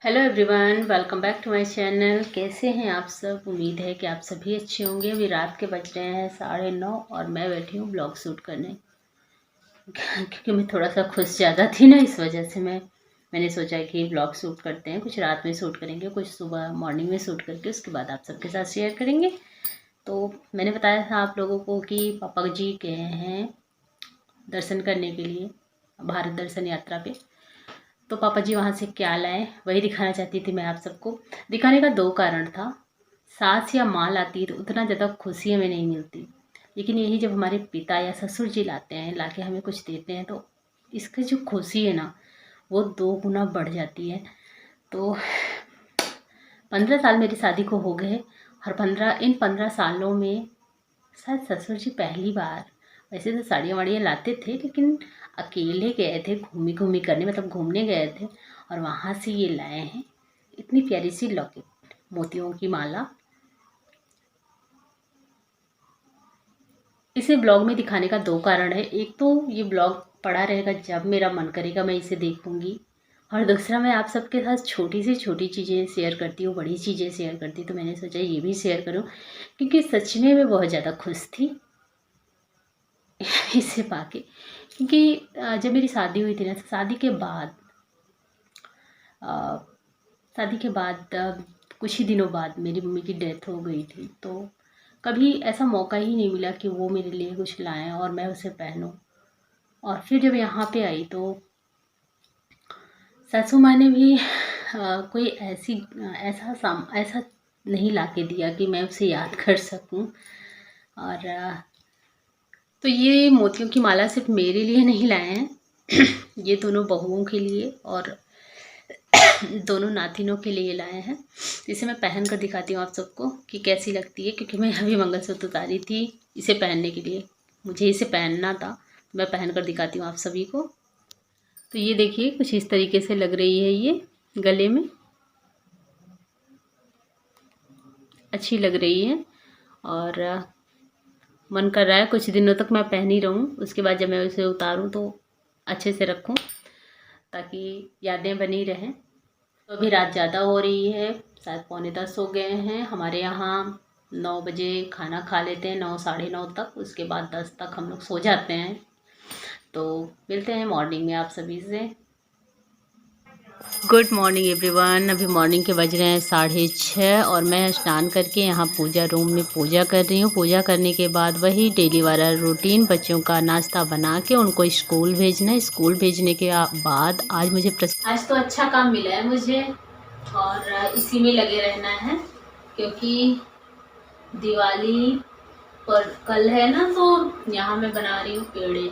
Hello everyone, welcome back to my channel. कैसे हैं आप सब? उम्मीद है कि आप सभी अच्छे होंगे। अभी रात के बज रहे हैं 9:30 और मैं बैठी हूँ ब्लॉग शूट करने क्योंकि मैं थोड़ा सा खुश ज़्यादा थी ना, इस वजह से मैंने सोचा कि ब्लॉग शूट करते हैं। कुछ रात में शूट करेंगे, कुछ सुबह मॉर्निंग में शूट करके उसके बाद आप सबके साथ शेयर करेंगे। तो मैंने बताया था आप लोगों को कि पापा जी गए हैं दर्शन करने के लिए, भारत दर्शन यात्रा पे। तो पापा जी वहाँ से क्या लाए वही दिखाना चाहती थी मैं आप सबको। दिखाने का दो कारण था। सास या माँ लाती तो उतना ज़्यादा खुशी हमें नहीं मिलती, लेकिन यही जब हमारे पिता या ससुर जी लाते हैं, लाके हमें कुछ देते हैं, तो इसकी जो खुशी है ना, वो 2 गुना बढ़ जाती है। तो 15 साल मेरी शादी को हो गए और इन 15 सालों में शायद ससुर जी पहली बार, वैसे तो साड़ियाँ वाड़ियाँ लाते थे, लेकिन अकेले गए थे घूमी घूमी करने, मतलब घूमने गए थे और वहाँ से ये लाए हैं इतनी प्यारी सी लॉकेट, मोतियों की माला। इसे ब्लॉग में दिखाने का दो कारण है। एक तो ये ब्लॉग पड़ा रहेगा, जब मेरा मन करेगा मैं इसे देखूंगी, और दूसरा मैं आप सबके साथ छोटी से छोटी चीज़ें शेयर करती हूँ, बड़ी चीज़ें शेयर करती हूँ। तो मैंने सोचा ये भी शेयर करूँ, क्योंकि सच में मैं बहुत ज़्यादा खुश थी इसे पाके। क्योंकि जब मेरी शादी हुई थी ना, अ, शादी के बाद कुछ ही दिनों बाद मेरी मम्मी की डेथ हो गई थी। तो कभी ऐसा मौका ही नहीं मिला कि वो मेरे लिए कुछ लाएं और मैं उसे पहनूं। और फिर जब यहाँ पे आई तो सासू माँ ने भी कोई ऐसा नहीं ला के दिया कि मैं उसे याद कर सकूं। और तो ये मोतियों की माला सिर्फ मेरे लिए नहीं लाए हैं ये दोनों बहुओं के लिए और दोनों नातिनों के लिए लाए हैं। इसे मैं पहन कर दिखाती हूँ आप सबको कि कैसी लगती है, क्योंकि मैं अभी मंगलसूत्र उतारी थी इसे पहनने के लिए, मुझे इसे पहनना था। तो मैं पहन कर दिखाती हूँ आप सभी को। तो ये देखिए कुछ इस तरीके से लग रही है, ये गले में अच्छी लग रही है। और मन कर रहा है कुछ दिनों तक मैं पहन ही रहूँ, उसके बाद जब मैं उसे उतारूँ तो अच्छे से रखूँ ताकि यादें बनी रहें। तो अभी रात ज़्यादा हो रही है, शायद 9:45 हो गए हैं। हमारे यहाँ 9 बजे खाना खा लेते हैं, 9 साढ़े 9 तक। उसके बाद 10 तक हम लोग सो जाते हैं। तो मिलते हैं मॉर्निंग में आप सभी से। Good morning everyone. अभी मॉर्निंग के बज रहे हैं 6:30 और मैं स्नान करके यहाँ पूजा रूम में पूजा कर रही हूँ। पूजा करने के बाद वही डेली वाला रूटीन, बच्चों का नाश्ता बना के उनको स्कूल भेजना है। स्कूल भेजने के बाद आज तो अच्छा काम मिला है मुझे और इसी में लगे रहना है, क्योंकि दिवाली पर कल है ना, तो यहाँ मैं बना रही हूँ पेड़े।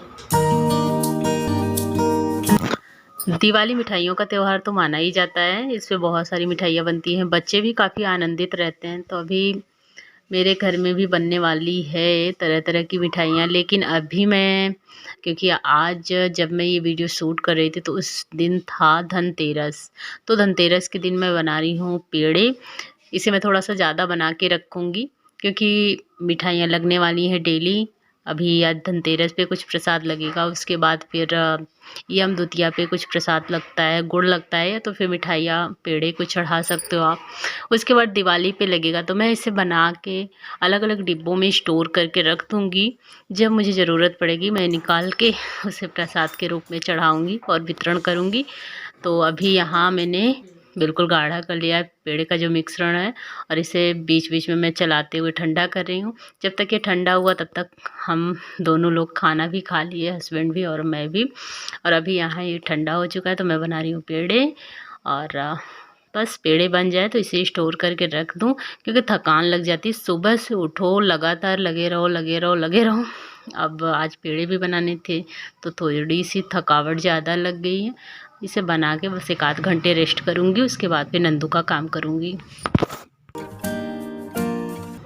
दिवाली मिठाइयों का त्यौहार तो माना ही जाता है, इसमें बहुत सारी मिठाइयाँ बनती हैं, बच्चे भी काफ़ी आनंदित रहते हैं। तो अभी मेरे घर में भी बनने वाली है तरह तरह की मिठाइयाँ। लेकिन अभी मैं, क्योंकि आज जब मैं ये वीडियो शूट कर रही थी तो उस दिन था धनतेरस, तो धनतेरस के दिन मैं बना रही हूँ पेड़े। इसे मैं थोड़ा सा ज़्यादा बना के रखूँगी, क्योंकि मिठाइयाँ लगने वाली हैं डेली। अभी आज धनतेरस पे कुछ प्रसाद लगेगा, उसके बाद फिर यम द्वितीया पे कुछ प्रसाद लगता है, गुड़ लगता है, या तो फिर मिठाइयाँ पेड़े को चढ़ा सकते हो आप। उसके बाद दिवाली पे लगेगा। तो मैं इसे बना के अलग अलग डिब्बों में स्टोर करके रख दूँगी। जब मुझे ज़रूरत पड़ेगी मैं निकाल के उसे प्रसाद के रूप में चढ़ाऊँगी और वितरण करूँगी। तो अभी यहाँ मैंने बिल्कुल गाढ़ा कर लिया है पेड़े का जो मिश्रण है, और इसे बीच बीच में मैं चलाते हुए ठंडा कर रही हूँ। जब तक ये ठंडा हुआ तब तक हम दोनों लोग खाना भी खा लिए, हस्बैंड भी और मैं भी। और अभी यहाँ ये ठंडा हो चुका है तो मैं बना रही हूँ पेड़े। और बस पेड़े बन जाए तो इसे स्टोर करके रख दूँ, क्योंकि थकान लग जाती है। सुबह से उठो लगातार लगे रहो लगे रहो लगे रहो। अब आज पेड़े भी बनाने थे तो थोड़ी सी थकावट ज़्यादा लग गई है। इसे बना के बस 1 आध घंटे रेस्ट करूँगी, उसके बाद फिर नंदू का काम करूँगी।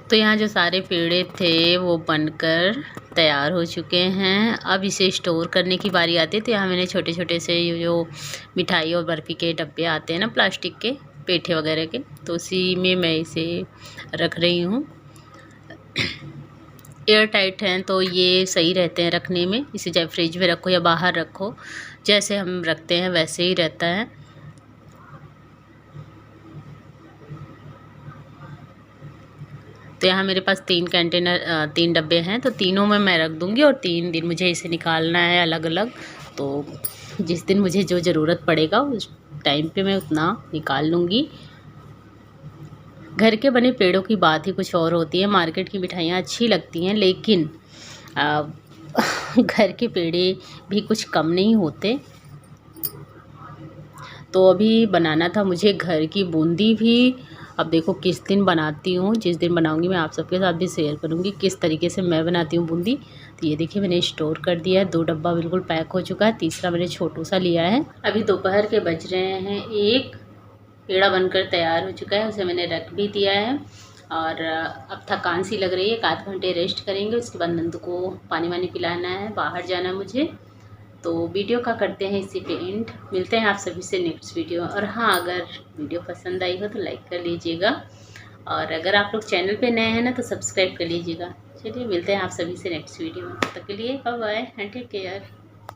तो यहाँ जो सारे पेड़े थे वो बनकर तैयार हो चुके हैं। अब इसे स्टोर करने की बारी आती है। तो यहाँ मैंने छोटे छोटे से जो मिठाई और बर्फ़ी के डब्बे आते हैं ना, प्लास्टिक के पेठे वगैरह के, तो उसी में मैं इसे रख रही हूँ। एयर टाइट हैं तो ये सही रहते हैं रखने में। इसे चाहे फ्रिज में रखो या बाहर रखो, जैसे हम रखते हैं वैसे ही रहता है। तो यहाँ मेरे पास 3 कंटेनर 3 डब्बे हैं, तो तीनों में मैं रख दूँगी और 3 दिन मुझे इसे निकालना है अलग अलग। तो जिस दिन मुझे जो ज़रूरत पड़ेगा उस टाइम पे मैं उतना निकाल लूँगी। घर के बने पेड़ों की बात ही कुछ और होती है। मार्केट की मिठाइयाँ अच्छी लगती हैं, लेकिन घर के पेड़े भी कुछ कम नहीं होते। तो अभी बनाना था मुझे घर की बूंदी भी। अब देखो किस दिन बनाती हूँ, जिस दिन बनाऊँगी मैं आप सबके साथ भी शेयर करूँगी किस तरीके से मैं बनाती हूँ बूंदी। तो ये देखिए मैंने स्टोर कर दिया है, 2 डब्बा बिल्कुल पैक हो चुका है, तीसरा मैंने छोटू सा लिया है। अभी दोपहर के बज रहे हैं 1, पेड़ा बनकर तैयार हो चुका है, उसे मैंने रख भी दिया है। और अब थकान सी लग रही है, 1 आध घंटे रेस्ट करेंगे, उसके बाद नंदू को पानी वानी पिलाना है, बाहर जाना है मुझे। तो वीडियो का करते हैं इसी पे एंड। मिलते हैं आप सभी से नेक्स्ट वीडियो। और हाँ, अगर वीडियो पसंद आई हो तो लाइक कर लीजिएगा, और अगर आप लोग चैनल पे नए हैं ना तो सब्सक्राइब कर लीजिएगा। चलिए मिलते हैं आप सभी से नेक्स्ट वीडियो में, तब तक के लिए bye bye and take care.